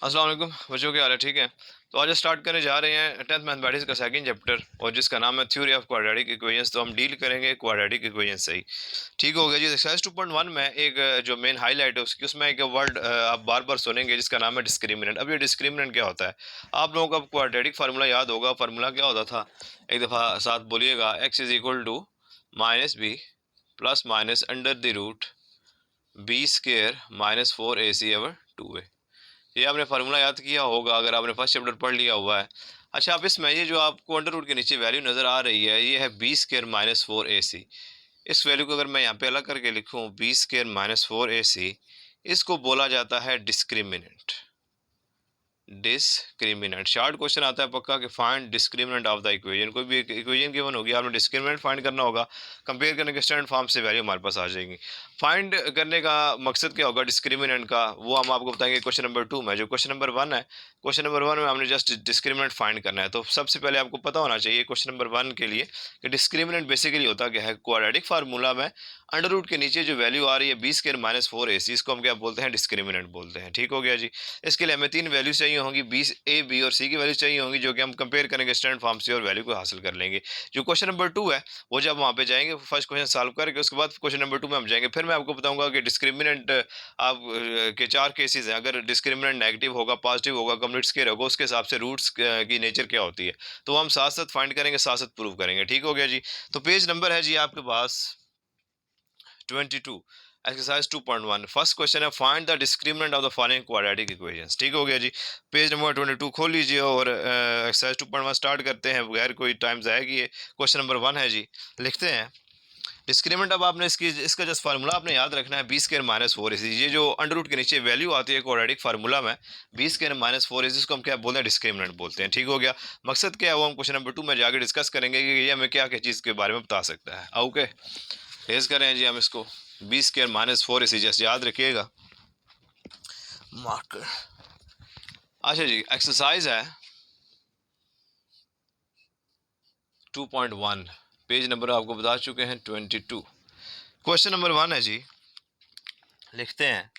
अस्सलाम वालेकुम बच्चों, क्या हाल है? ठीक है। तो आज स्टार्ट करने जा रहे हैं 10th मैथमेटिक्स का सेकंड चैप्टर, और जिसका नाम है थ्योरी ऑफ क्वाड्रेटिक इक्वेशंस। तो हम डील करेंगे क्वाड्रेटिक इक्वेशंस से ही। ठीक हो गया जी। एक्सरसाइज 2.1 में एक जो मेन हाईलाइट है उसकी, उसमें एक वर्ड आप बार बार सुनेंगे जिसका नाम है डिस्क्रिमिनेंट। अब ये डिस्क्रिमिनेंट क्या होता है? आप लोगों को अब क्वाड्रेटिक फार्मूला याद होगा। फार्मूला क्या होता था? एक दफ़ा साथ बोलिएगा, x is equal to minus b plus minus under the root b square minus 4ac over 2a। ये आपने फार्मूला याद किया होगा अगर आपने फर्स्ट चैप्टर पढ़ लिया हुआ है। अच्छा, अब इसमें ये जो आपको अंडर रूट के नीचे वैल्यू नज़र आ रही है, ये है बी स्केयर माइनस 4ac। इस वैल्यू को अगर मैं यहाँ पे अलग करके लिखूँ, बी स्केयर माइनस 4ac, इसको बोला जाता है डिस्क्रिमिनेंट। डिस्क्रिमिनेंट शॉर्ट क्वेश्चन आता है पक्का कि find discriminant of the equation. कोई भी इक्वेशन गिवन होगी, आपने डिस्क्रिमिनेंट फाइंड करना होगा। कंपेयर करने के स्टैंडर्ड फॉर्म से वैल्यू हमारे पास आ जाएगी। फाइंड करने का मकसद क्या होगा डिस्क्रिमिनेंट का, वो हम आपको बताएंगे क्वेश्चन नंबर 2 में। जो क्वेश्चन नंबर 1 है, क्वेश्चन नंबर 1 में हमने जस्ट डिस्क्रिमिनेंट फाइंड करना है। तो सबसे पहले आपको पता होना चाहिए क्वेश्चन नंबर 1 के लिए कि डिस्क्रिमिनेंट बेसिकली होता क्या है। क्वाड्रेटिक फार्मूला में अंडर रूट के नीचे जो वैल्यू आ रही है बी स्क्वायर माइनस 4ac, इसको हम क्या बोलते हैं? डिस्क्रिमिनेंट बोलते हैं। ठीक हो गया जी। इसके लिए हमें तीन वैल्यू चाहिए होंगी, बी ए बी और सी की वैल्यू चाहिए होंगी, जो कि हम कंपेयर करेंगे स्टैंडर्ड फॉर्म से और वैल्यू को हासिल कर लेंगे। जो क्वेश्चन नंबर 2 है, वो जब वहाँ पे जाएंगे फर्स्ट क्वेश्चन सॉल्व करके, उसके बाद क्वेश्चन नंबर 2 में हम जाएंगे। फिर मैं आपको बताऊंगा कि डिस्क्रिमिनेंट आप के चार केसेस हैं। अगर डिस्क्रिमिनेंट नेगेटिव होगा, पॉजिटिव होगा, कंप्लीट स्केयर होगा, उसके हिसाब से रूट्स की नेचर क्या होती है, तो हम साथ साथ फाइंड करेंगे, साथ साथ प्रूव करेंगे। ठीक हो गया जी। तो पेज नंबर है जी आपके पास 22, एक्सरसाइज 2.1। फर्स्ट क्वेश्चन है, find the discriminant of the following quadratic equations. ठीक हो गया जी। पेज नंबर 22 खोल लीजिए और एक्सरसाइज 2.1 स्टार्ट करते हैं बगैर कोई टाइम ज़ाया किए। क्वेश्चन नंबर 1 है जी, लिखते हैं डिस्क्रिमिनेंट। अब आपने इसका जस्ट फार्मूला आपने याद रखना है, बी स्क्वायर माइनस 4ac। ये जो अंडर रूट के नीचे वैल्यू आती है क्वाड्रेटिक फार्मूला में, बी स्क्वायर माइनस 4ac, इसको हम क्या बोलते हैं? डिस्क्रिमिनेंट बोलते हैं। ठीक हो गया। मकसद क्या है वो हम क्वेश्चन नंबर 2 में जाकर डिस्कस करेंगे कि ये हमें क्या क्या चीज़ के बारे में बता सकता है। ओके, रेज करें जी हम इसको। बी स्क्वायर माइनस 4ac जैसे याद रखिएगा, मार्कर। अच्छा जी, एक्सरसाइज है 2.1, पेज नंबर आपको बता चुके हैं 22। क्वेश्चन नंबर 1 है जी, लिखते हैं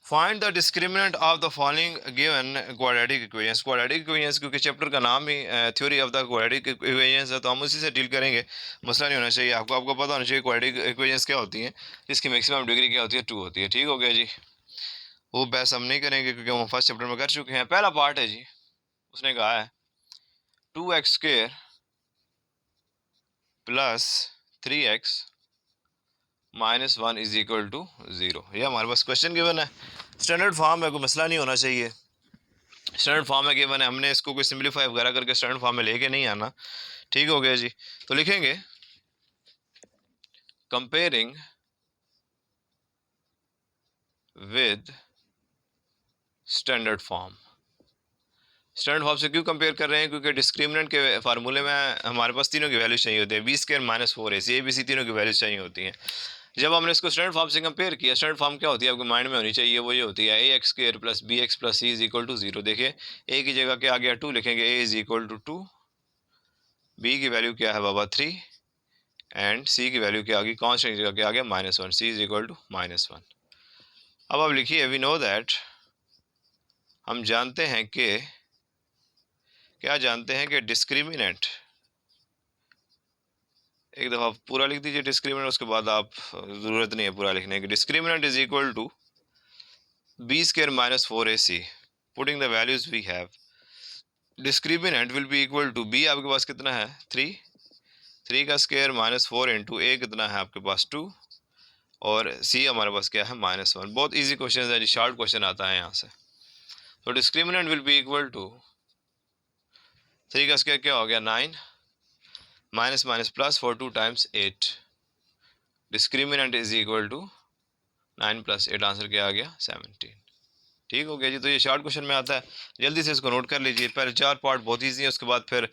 find the discriminant of the following given quadratic equations. Quadratic equations क्योंकि चैप्टर का नाम ही theory of the quadratic equations है, तो हम उसी से डील करेंगे। मसला नहीं होना चाहिए आपको, आपको पता होना चाहिए क्वाड्रेटिक इक्वेशंस क्या होती हैं, इसकी मैक्सिमम डिग्री क्या होती है? 2 होती है। ठीक हो गया जी। वो बहस हम नहीं करेंगे क्योंकि हम फर्स्ट चैप्टर में कर चुके हैं। पहला पार्ट है जी, उसने कहा है 2x square plus 3x minus 1 is equal to 0। ये हमारे पास क्वेश्चन गिवन है। स्टैंडर्ड फॉर्म है, कोई मसला नहीं होना चाहिए। स्टैंडर्ड फॉर्म में गिवन है, हमने इसको कोई सिंपलीफाई वगैरह करके स्टैंडर्ड फॉर्म में लेके नहीं आना। ठीक हो गया जी। तो लिखेंगे comparing with standard form. Standard form से क्यों कंपेयर कर रहे हैं? क्योंकि डिस्क्रिमिनेंट के फार्मूले में हमारे पास तीनों की वैल्यू चाहिए होती है, b square minus 4ac, a b c तीनों की वैल्यू चाहिए होती है। जब हमने इसको स्टैंडर्ड फॉर्म से कंपेयर किया, स्टैंडर्ड फॉर्म क्या होती है आपके माइंड में होनी चाहिए, वो ये होती है a x square plus b x plus c is equal to 0। देखिए, ए की जगह क्या आ गया? 2 लिखेंगे, ए इज इक्वल टू 2, बी की वैल्यू क्या है बाबा? 3, एंड सी की वैल्यू क्या आ गई? कॉन्स्टेंट की जगह क्या आ गया? -1, सी इज इक्वल टू -1। अब आप लिखिए, वी नो दैट, हम जानते हैं कि, क्या जानते हैं कि डिस्क्रिमिनेंट, एक दफ़ा पूरा लिख दीजिए डिस्क्रिमिनेंट, उसके बाद आप ज़रूरत नहीं है पूरा लिखने की। Discriminant is equal to b square minus 4ac, putting the values we have. Discriminant will be equal to, b आपके पास कितना है? 3, 3 का स्क्वायर माइनस 4 इंटू ए कितना है आपके पास? 2, और सी हमारे पास क्या है? -1। बहुत ईजी क्वेश्चन है जी, शॉर्ट क्वेश्चन आता है यहाँ से। तो discriminant will be equal to 3 का स्क्वायर क्या हो गया? 9, minus minus plus 4 2 times 8। Discriminant is equal to 9 plus 8, answer क्या आ गया? 17। ठीक हो गया जी। तो ये शॉर्ट क्वेश्चन में आता है, जल्दी से इसको नोट कर लीजिए। पहले 4 पार्ट बहुत ईजी है, उसके बाद फिर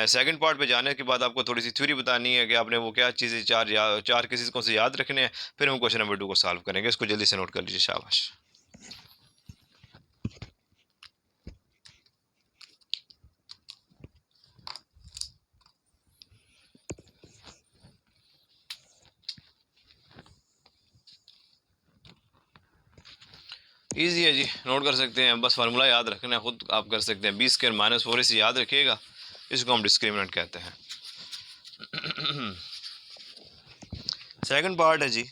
सेकंड पार्ट पे जाने के बाद आपको थोड़ी सी थ्योरी बतानी है कि आपने वो क्या चीज़ें चार केसेस कौन से याद रखने हैं, फिर हम क्वेश्चन नंबर 2 को सॉल्व करेंगे। इसको जल्दी से नोट कर लीजिए, शाबाश। ईजी है जी, नोट कर सकते हैं, बस फार्मूला याद रखना है, खुद आप कर सकते हैं। बी स्क्वायर माइनस 4ac याद रखिएगा, इसको हम डिस्क्रिमिनेंट कहते हैं। सेकंड पार्ट है जी,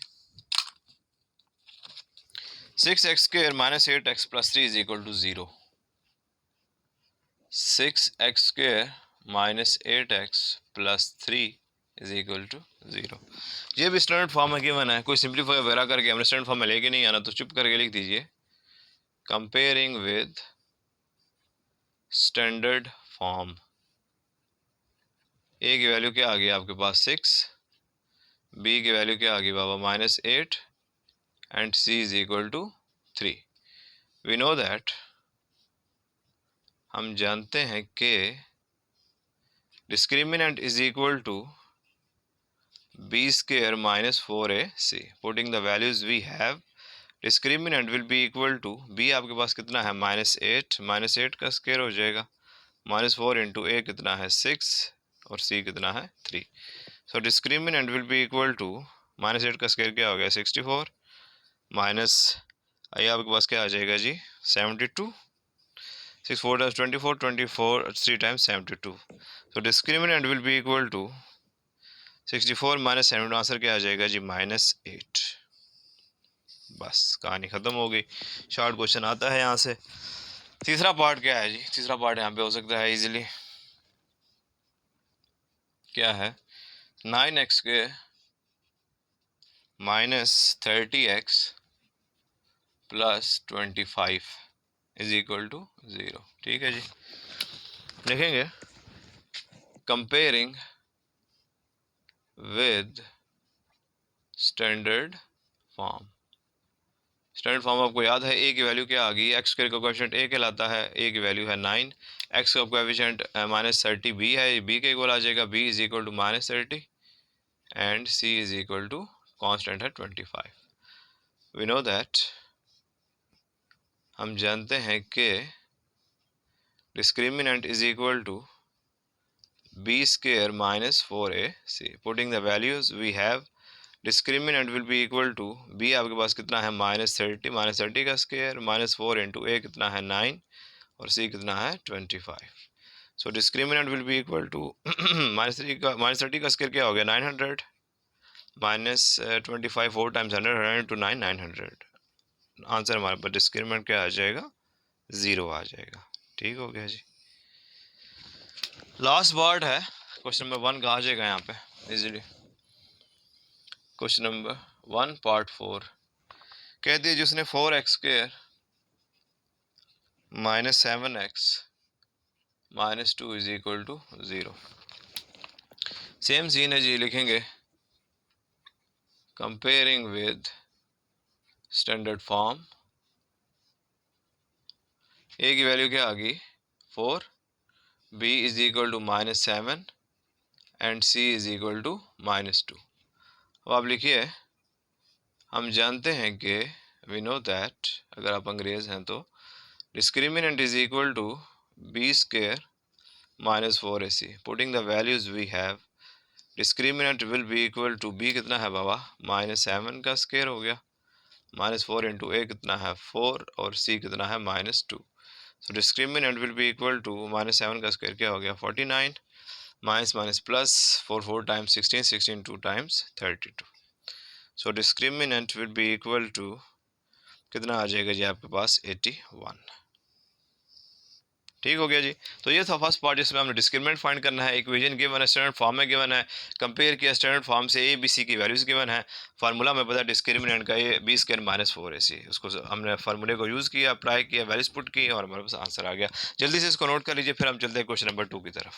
6x square minus 8x plus 3 is equal to 0। 6x square minus 8x plus 3 is equal to 0। ये भी स्टैंडर्ड फॉर्म में गिवन है, कोई सिंप्लीफाई वगैरह करके हमने स्टैंडर्ड फॉर्म में लेके नहीं आना, तो चुप करके लिख दीजिए comparing with standard form. A की वैल्यू क्या आ गई आपके पास 6, बी की वैल्यू क्या आ गई बाबा -8 and c is equal to 3। We know that, हम जानते हैं कि discriminant is equal to b square minus 4ac। Putting the values we have, discriminant will be equal to, b आपके पास कितना है -8, -8 का स्क्वायर हो जाएगा, -4 इंटू ए कितना है 6 और सी कितना है 3। So discriminant will be equal to -8 का स्क्वायर क्या हो गया 64, माइनस आई आपके पास क्या आ जाएगा जी 72, 6 4 24, 24 3 times 72। So discriminant will be equal to 64 minus 72, answer क्या आ जाएगा जी -8। बस कहानी ख़त्म हो गई, शॉर्ट क्वेश्चन आता है यहाँ से। तीसरा पार्ट क्या है जी, तीसरा पार्ट यहाँ पे हो सकता है इजीली, क्या है 9x के minus 30x plus 25 is equal to 0। ठीक है जी, लिखेंगे comparing with standard form. Standard form आपको याद है, ए की वैल्यू क्या आ गई, एक्स स्क्वायर का कोएफिशिएंट ए कहलाता है, ए की वैल्यू है 9, एक्स का कोएफिशिएंट -30 बी है, बी के इक्वल आ जाएगा, b is equal to -30 and c is equal to constant है 25। वी नो दैट, हम जानते हैं कि discriminant is equal to b square minus 4ac। Putting the values we have, discriminant will be equal to, b आपके पास कितना है -30, -30 का स्क्वायर, -4 इंटू ए कितना है 9 और सी कितना है 25। So discriminant will be equal to -30 का स्क्वायर क्या हो गया 900, -25 4 टाइम्स 100, 100 इंटू 9 900। आंसर हमारे पास डिस्क्रिमिनेंट क्या आ जाएगा 0 आ जाएगा। ठीक हो गया जी, लास्ट पार्ट है, क्वेश्चन नंबर 1 का आ जाएगा यहाँ पे इजीली। क्वेश्चन नंबर 1 पार्ट 4 कहती है जिसने 4x square -7x -2 is equal to 0। Same scene है जी, लिखेंगे comparing with standard form. A की वैल्यू क्या आ गई 4, b is equal to -7 and c is equal to -2। अब आप लिखिए, हम जानते हैं कि वी नो दैट, अगर आप अंग्रेज हैं तो discriminant is equal to b square -4ac। Putting the values we have, discriminant will be equal to, b कितना है बाबा -7 का स्क्वायर हो गया, -4 इंटू ए कितना है 4 और सी कितना है -2। So discriminant will be equal to -7 का स्क्वायर क्या हो गया 49, minus minus plus 4 4 times 16, 16 2 times 32। So discriminant will be equal to कितना आ जाएगा जी आपके पास 81। ठीक हो गया जी, तो ये था फर्स्ट पार्ट जिसमें हमने डिस्क्रिमिनेंट फाइंड करना है, इक्वेशन गिवन है, स्टैंडर्ड फॉर्म में गिवन है, कंपेयर किया स्टैंडर्ड फॉर्म से, ए बी सी की वैल्यूज गिवन है, फार्मूला में पता डिस्क्रिमिनेंट का ये बी स्क्वायर -4ac, उसको हमने फार्मूले को यूज़ किया, अप्लाई किया, वैल्यूज पुट की और हमारे पास आंसर आ गया। जल्दी से इसको नोट कर लीजिए, फिर हम चलते हैं क्वेश्चन नंबर 2 की तरफ।